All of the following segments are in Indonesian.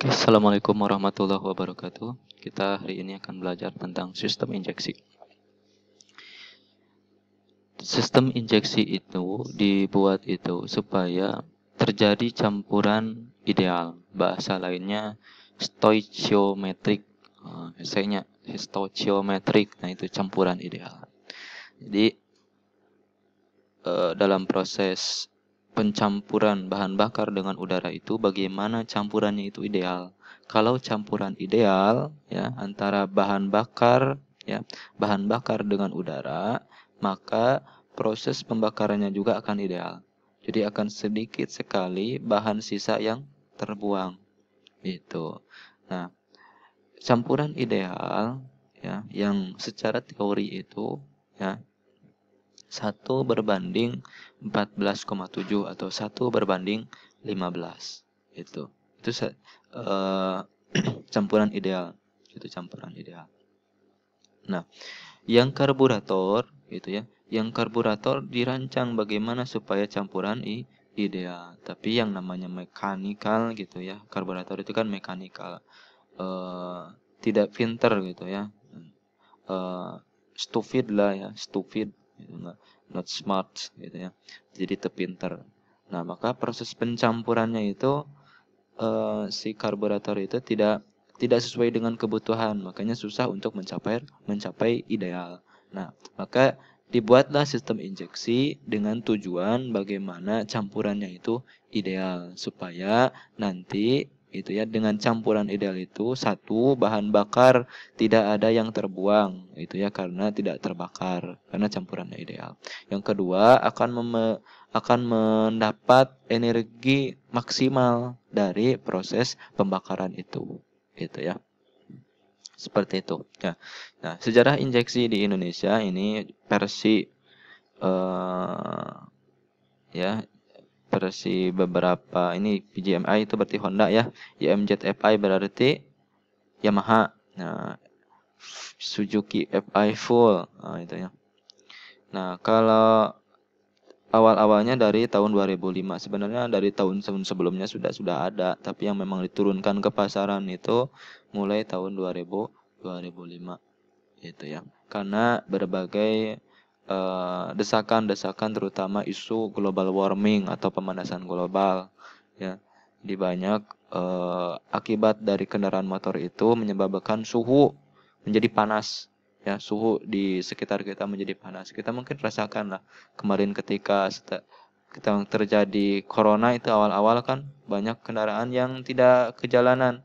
Assalamualaikum warahmatullahi wabarakatuh. Kita hari ini akan belajar tentang sistem injeksi. Sistem injeksi itu dibuat itu supaya terjadi campuran ideal. Bahasa lainnya stoichiometric. Esainya stoichiometric. Nah, itu campuran ideal. Jadi dalam proses pencampuran bahan bakar dengan udara itu bagaimana campurannya itu ideal. Kalau campuran ideal ya antara bahan bakar dengan udara, maka proses pembakarannya juga akan ideal. Jadi akan sedikit sekali bahan sisa yang terbuang. Itu. Nah, campuran ideal ya yang secara teori itu ya 1:14,7 atau 1:15. Itu campuran ideal. Itu campuran ideal. Nah, yang karburator gitu ya. Yang karburator dirancang bagaimana supaya campuran ideal. Tapi yang namanya mekanikal gitu ya. Karburator itu kan mekanikal. Tidak pinter gitu ya. Stupid lah ya, stupid gitu, not smart gitu ya. Jadi terpinter. Nah, maka proses pencampurannya itu si karburator itu tidak sesuai dengan kebutuhan, makanya susah untuk mencapai ideal. Nah, maka dibuatlah sistem injeksi dengan tujuan bagaimana campurannya itu ideal supaya nanti itu ya dengan campuran ideal itu satu bahan bakar tidak ada yang terbuang itu ya karena tidak terbakar karena campurannya ideal. Yang kedua akan mendapat energi maksimal dari proses pembakaran itu gitu ya. Seperti itu ya. Nah, sejarah injeksi di Indonesia ini versi ya versi beberapa ini PGMI itu berarti Honda ya, YMZFI berarti Yamaha, nah Suzuki FI full, nah itu ya. Nah, kalau awal-awalnya dari tahun 2005, sebenarnya dari tahun sebelumnya sudah ada, tapi yang memang diturunkan ke pasaran itu mulai tahun 2005 itu ya. Karena berbagai desakan-desakan terutama isu global warming atau pemanasan global ya. Di banyak akibat dari kendaraan motor itu menyebabkan suhu menjadi panas ya, suhu di sekitar kita menjadi panas. Kita mungkin rasakan lah kemarin ketika kita terjadi corona itu awal-awal kan banyak kendaraan yang tidak ke jalanan.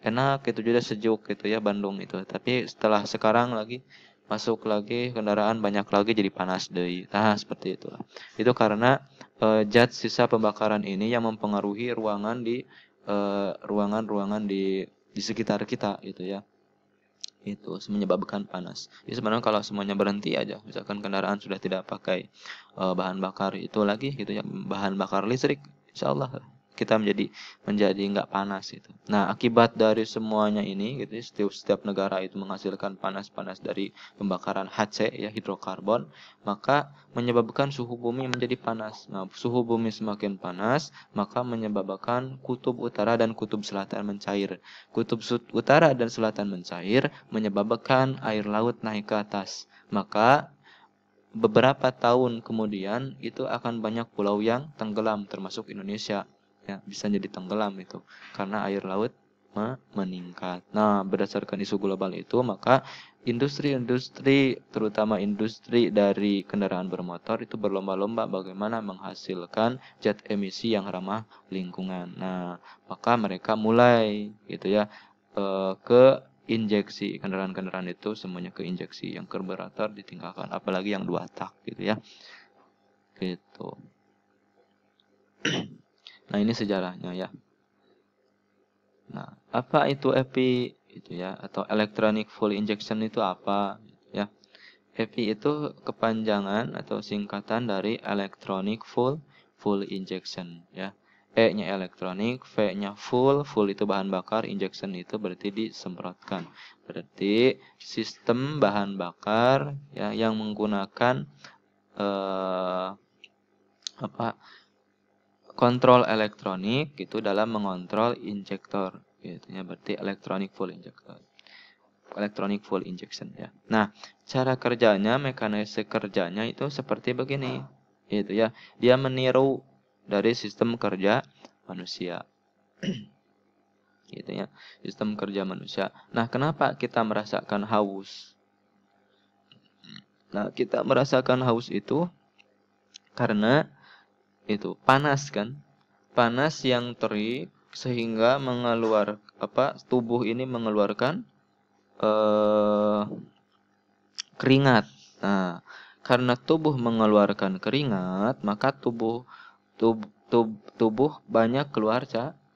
Enak itu juga sejuk gitu ya Bandung itu. Tapi setelah sekarang lagi masuk lagi kendaraan banyak lagi jadi panas deh. Nah, seperti itu. Itu karena zat sisa pembakaran ini yang mempengaruhi ruangan-ruangan di sekitar kita gitu ya. Itu menyebabkan panas. Jadi sebenarnya kalau semuanya berhenti aja, misalkan kendaraan sudah tidak pakai bahan bakar itu lagi gitu ya, bahan bakar listrik, insya Allah kita menjadi nggak panas itu. Nah, akibat dari semuanya ini gitu, setiap negara itu menghasilkan panas-panas dari pembakaran HC ya hidrokarbon, maka menyebabkan suhu bumi menjadi panas. Nah, suhu bumi semakin panas, maka menyebabkan kutub utara dan kutub selatan mencair. Kutub utara dan selatan mencair menyebabkan air laut naik ke atas. Maka beberapa tahun kemudian itu akan banyak pulau yang tenggelam termasuk Indonesia. Ya, bisa jadi tenggelam itu karena air laut meningkat. Nah, berdasarkan isu global itu, maka industri-industri, terutama industri dari kendaraan bermotor itu berlomba-lomba bagaimana menghasilkan zat emisi yang ramah lingkungan. Nah, maka mereka mulai gitu ya ke injeksi kendaraan-kendaraan itu semuanya ke injeksi, yang karburator ditinggalkan, apalagi yang 2 tak gitu ya. Gitu. Nah, ini sejarahnya ya. Nah, apa itu EPI itu ya atau electronic full injection itu apa ya? EPI itu kepanjangan atau singkatan dari electronic full injection ya. E-nya elektronik, V-nya full itu bahan bakar, injection itu berarti disemprotkan. Berarti sistem bahan bakar ya yang menggunakan kontrol elektronik itu dalam mengontrol injektor, gitu ya. Berarti electronic fuel injector. Electronic fuel injection ya. Nah, cara kerjanya, mekanisme kerjanya itu seperti begini. Gitu ya. Dia meniru dari sistem kerja manusia. Gitu ya. Sistem kerja manusia. Nah, kenapa kita merasakan haus? Nah, kita merasakan haus itu karena itu panas kan? Panas yang terik sehingga tubuh ini mengeluarkan keringat. Nah, karena tubuh mengeluarkan keringat, maka tubuh banyak keluar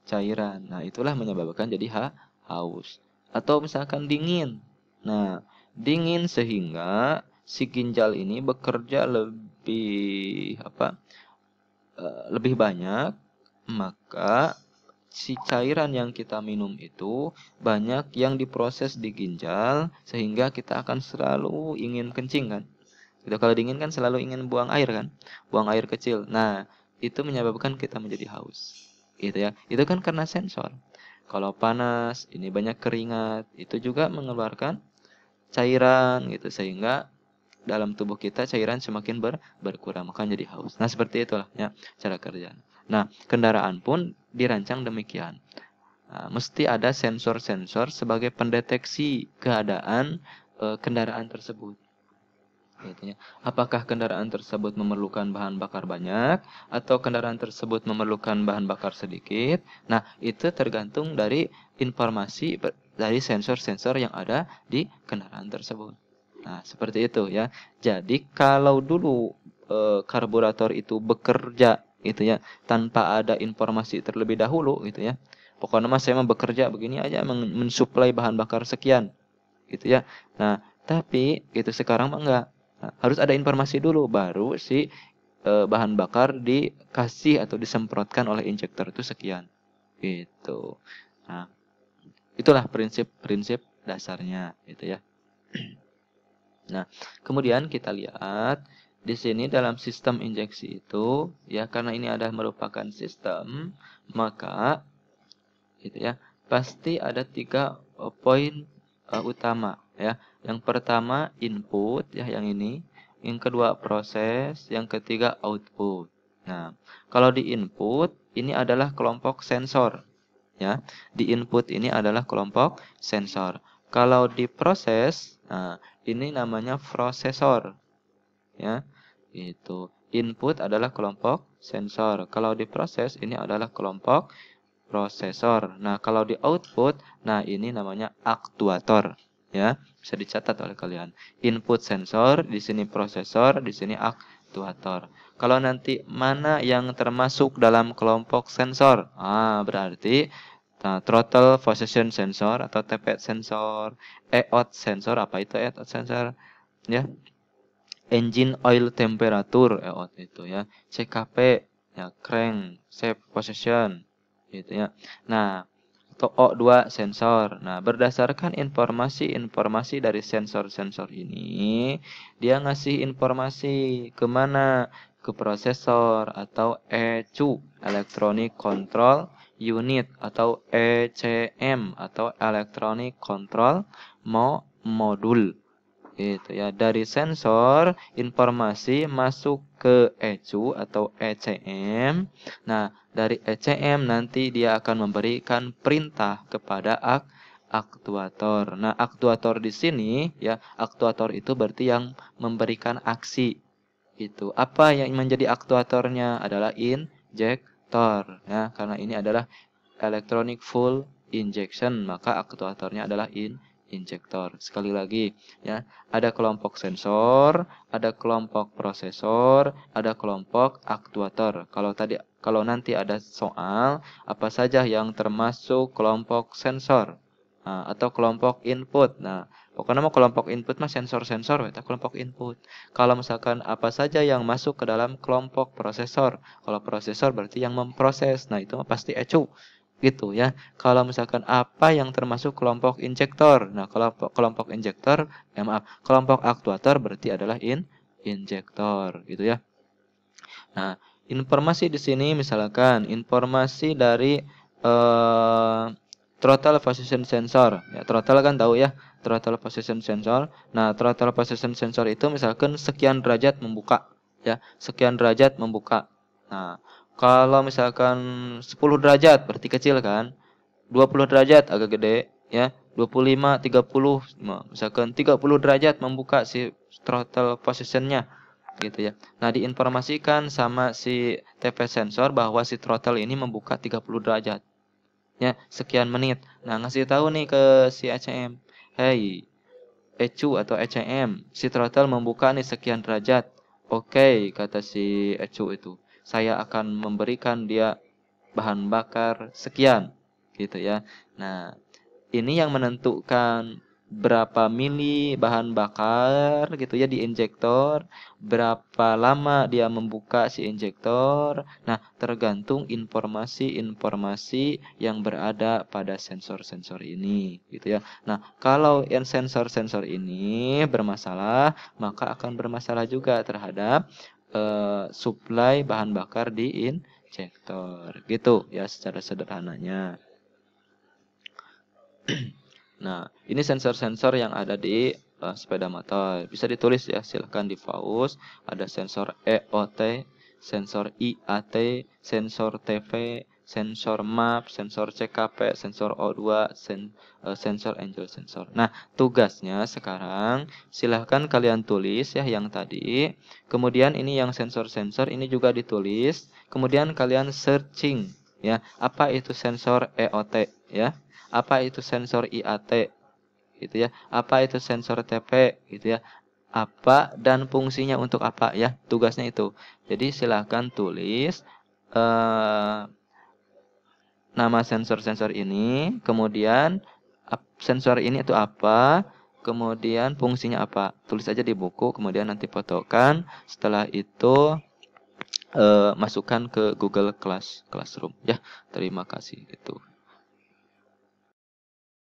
cairan. Nah, itulah menyebabkan jadi haus. Atau misalkan dingin. Nah, dingin sehingga si ginjal ini bekerja lebih banyak, maka si cairan yang kita minum itu banyak yang diproses di ginjal sehingga kita akan selalu ingin kencing kan. Gitu, kalau dingin kan selalu ingin buang air kan, buang air kecil. Nah, itu menyebabkan kita menjadi haus. Gitu ya. Itu kan karena sensor. Kalau panas, ini banyak keringat, itu juga mengeluarkan cairan gitu sehingga dalam tubuh kita cairan semakin berkurang, maka jadi haus. Nah, seperti itulah ya cara kerja. Nah, kendaraan pun dirancang demikian. Nah, mesti ada sensor-sensor sebagai pendeteksi keadaan kendaraan tersebut. Gitu ya. Apakah kendaraan tersebut memerlukan bahan bakar banyak atau kendaraan tersebut memerlukan bahan bakar sedikit? Nah, itu tergantung dari informasi dari sensor-sensor yang ada di kendaraan tersebut. Nah, seperti itu ya. Jadi kalau dulu karburator itu bekerja gitu ya, tanpa ada informasi terlebih dahulu gitu ya. Pokoknya mas saya mau bekerja begini aja mensuplai bahan bakar sekian gitu ya. Nah, tapi itu sekarang mah enggak. Nah, harus ada informasi dulu baru si bahan bakar dikasih atau disemprotkan oleh injektor itu sekian. Gitu. Nah, itulah prinsip-prinsip dasarnya gitu ya. Nah, kemudian kita lihat di sini dalam sistem injeksi itu ya, karena ini adalah merupakan sistem, maka gitu ya, pasti ada 3 poin utama ya. Yang pertama input ya, yang ini. Yang kedua proses, yang ketiga output. Nah, kalau di input ini adalah kelompok sensor ya. Di input ini adalah kelompok sensor. Kalau di proses, nah ini namanya prosesor ya. Itu input adalah kelompok sensor. Kalau di proses ini adalah kelompok prosesor. Nah, kalau di output, nah ini namanya aktuator ya. Bisa dicatat oleh kalian. Input sensor, di sini prosesor, di sini aktuator. Kalau nanti mana yang termasuk dalam kelompok sensor? Berarti throttle position sensor atau TP sensor, EOT sensor. Apa itu EOT sensor? Ya, engine oil temperature EOT itu ya. CKP ya, crank shaft position gitu ya. Nah, atau O2 sensor. Nah, berdasarkan informasi dari sensor-sensor ini, dia ngasih informasi kemana? Ke prosesor atau ECU, Electronic Control Unit, atau ECM atau Electronic Control Module. Gitu ya. Dari sensor informasi masuk ke ECU atau ECM. Nah, dari ECM nanti dia akan memberikan perintah kepada aktuator. Nah, aktuator di sini ya, aktuator itu berarti yang memberikan aksi. Itu. Apa yang menjadi aktuatornya adalah injektor ya, karena ini adalah electronic fuel injection, maka aktuatornya adalah injektor. Sekali lagi ya, ada kelompok sensor, ada kelompok prosesor, ada kelompok aktuator. Kalau nanti ada soal apa saja yang termasuk kelompok sensor atau kelompok input. Nah, pokoknya mau kelompok input mah sensor-sensor itu kelompok input. Kalau misalkan apa saja yang masuk ke dalam kelompok prosesor. Kalau prosesor berarti yang memproses. Nah, itu mah pasti ECU. Gitu ya. Kalau misalkan apa yang termasuk kelompok injektor. Nah, kalau kelompok injektor, kelompok aktuator berarti adalah injektor gitu ya. Nah, Informasi di sini misalkan informasi dari throttle position sensor. Ya, throttle kan tahu ya, throttle position sensor. Nah, throttle position sensor itu misalkan sekian derajat membuka, ya, sekian derajat membuka. Nah, kalau misalkan 10 derajat berarti kecil kan? 20 derajat agak gede, ya. 25, 30, misalkan 30 derajat membuka si throttle positionnya gitu ya. Nah, diinformasikan sama si TP sensor bahwa si throttle ini membuka 30 derajat. Ya, sekian menit. Nah, ngasih tahu nih ke si ECM. Hey, ECU atau ECM, si throttle membuka nih sekian derajat. Oke, kata si ECU itu. Saya akan memberikan dia bahan bakar sekian gitu ya. Nah, ini yang menentukan berapa mili bahan bakar gitu ya di injektor, berapa lama dia membuka si injektor. Nah, tergantung informasi-informasi yang berada pada sensor-sensor ini gitu ya. Nah, kalau yang sensor-sensor ini bermasalah, maka akan bermasalah juga terhadap suplai bahan bakar di injektor gitu ya secara sederhananya. Nah, ini sensor-sensor yang ada di sepeda motor. Bisa ditulis ya, silahkan di paus. Ada sensor EOT, sensor IAT, sensor TV, sensor MAP, sensor CKP, sensor O2, sensor angel sensor. Nah, tugasnya sekarang silahkan kalian tulis ya yang tadi. Kemudian ini yang sensor-sensor ini juga ditulis. Kemudian kalian searching ya, apa itu sensor EOT ya. Apa itu sensor IAT gitu ya, apa itu sensor TP gitu ya, apa dan fungsinya untuk apa ya, tugasnya itu. Jadi silahkan tulis nama sensor-sensor ini, kemudian sensor ini itu apa, kemudian fungsinya apa, tulis aja di buku, kemudian nanti fotokan, setelah itu masukkan ke Google Classroom ya. Terima kasih itu.